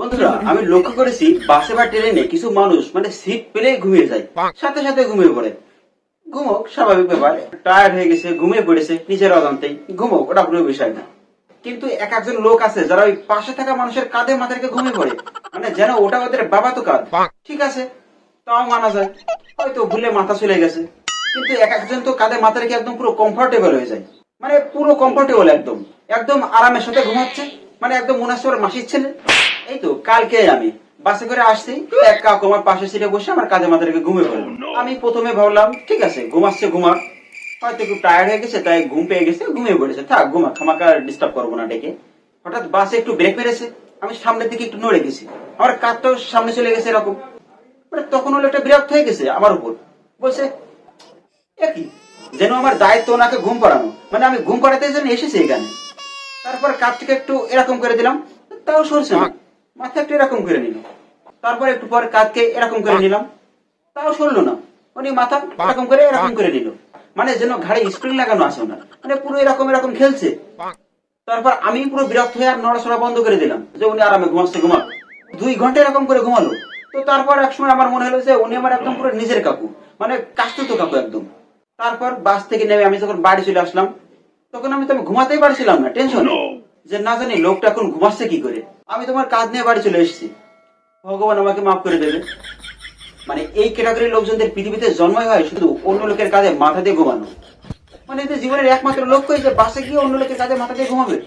বন্ধুরা, আমি লক্ষ্য করেছি বাসে বা ট্রেনে কিছু মানুষ মানে সিট পেলেই ঘুমিয়ে যায়, সাথে সাথে ঘুমিয়ে পড়ে। ঘুমোক, স্বাভাবিক ব্যাপার। টায়ার্ড হয়ে গেছে, ঘুমিয়ে পড়েছে নিজের অজান্তেই, ঘুমোক, ওটা কোনো বিষয় না। কিন্তু এক একজন লোক আছে যারা ওই পাশে থাকা মানুষের কাঁধে মাথা রেখে ঘুমিয়ে পড়ে, মানে যেন ওটা ওদের বাবা তো কাঁধ। ঠিক আছে, তাও মানা যায়, হয়তো ভুলে মাথা চলে গেছে। কিন্তু এক একজন তো কাঁধে মাথা রেখে একদম পুরো কমফোর্টেবল হয়ে যায়, মানে পুরো কমফোর্টেবল, একদম একদম আরামের সাথে ঘুমাচ্ছে, মানে একদম মনে হচ্ছে ওর মাসির ছেলে। এই তো কালকে আমি বাসে করে আসছি, এক কাকু আমার পাশে সিটে বসে আমার কাঁধে মাথা রেখে ঘুমিয়ে পড়লো। আমি প্রথমে ভাবলাম ঠিক আছে, ঘুমাচ্ছে ঘুমাক, হয়তো একটু টায়ার্ড হয়ে গেছে তাই ঘুম পেয়ে গেছে, ঘুমিয়ে পড়েছে, থাক ঘুমাক, খামাকা ডিস্টার্ব করবো না ডেকে। হঠাৎ বাসে একটু ব্রেক মেরেছে, আমি সামনের দিকে একটু নড়ে গেছি, আমার কাঁধটাও সামনে চলে গেছে এরকম। মানে তখন হলো একটা বিরক্ত হয়ে গেছে আমার উপর, বলছে একই যেন আমার দায়িত্ব ওনাকে ঘুম পাড়ানো, মানে আমি ঘুম পাড়াতে জন্য এসেছি এখানে। তারপর কাঁধটাকে একটু এরকম করে দিলাম, তাও সরছে না, মাথা একটু এরকম করে নিল। তারপর একটু পর কাঁধকে এরকম করে নিলাম, তাও সরলো না, উনি মাথা এরকম করে নিল, মানে যেন ঘাড়ে স্প্রিং লাগানো আছে ওনার, মানে পুরো এরকম এরকম খেলছে। তারপর আমি পুরো বিরক্ত হয়ে আর নড়াচড়া বন্ধ করে দিলাম, যে উনি আরামে ঘুমাচ্ছে ঘুমাক। 2 ঘন্টা এরকম করে ঘুমালো। তো তারপর একসময় আমার মনে হলো যে উনি আমার একদম পুরো নিজের কাকু, মানে কাস্তুত কাকু একদম। তারপর বাস থেকে নেমে আমি যখন বাড়ি চলে আসলাম, তখন আমি তো ঘুমাতেই পারছিলাম না, টেনশন যে না জানি লোকটা এখন ঘুমাচ্ছে কি করে। আমি তোমার কাজ নিয়ে বাড়ি চলে এসেছি, ভগবান আমাকে মাফ করে দেবে। মানে এই ক্যাটাগরির লোকজনদের পৃথিবীতে জন্মই হয় শুধু অন্য লোকের কাজে মাথা দিয়ে ঘুমানো, মানে এদের জীবনের একমাত্র লক্ষ্য যে বাসে গিয়ে অন্য লোকের কাজে মাথা দিয়ে ঘুমাবে।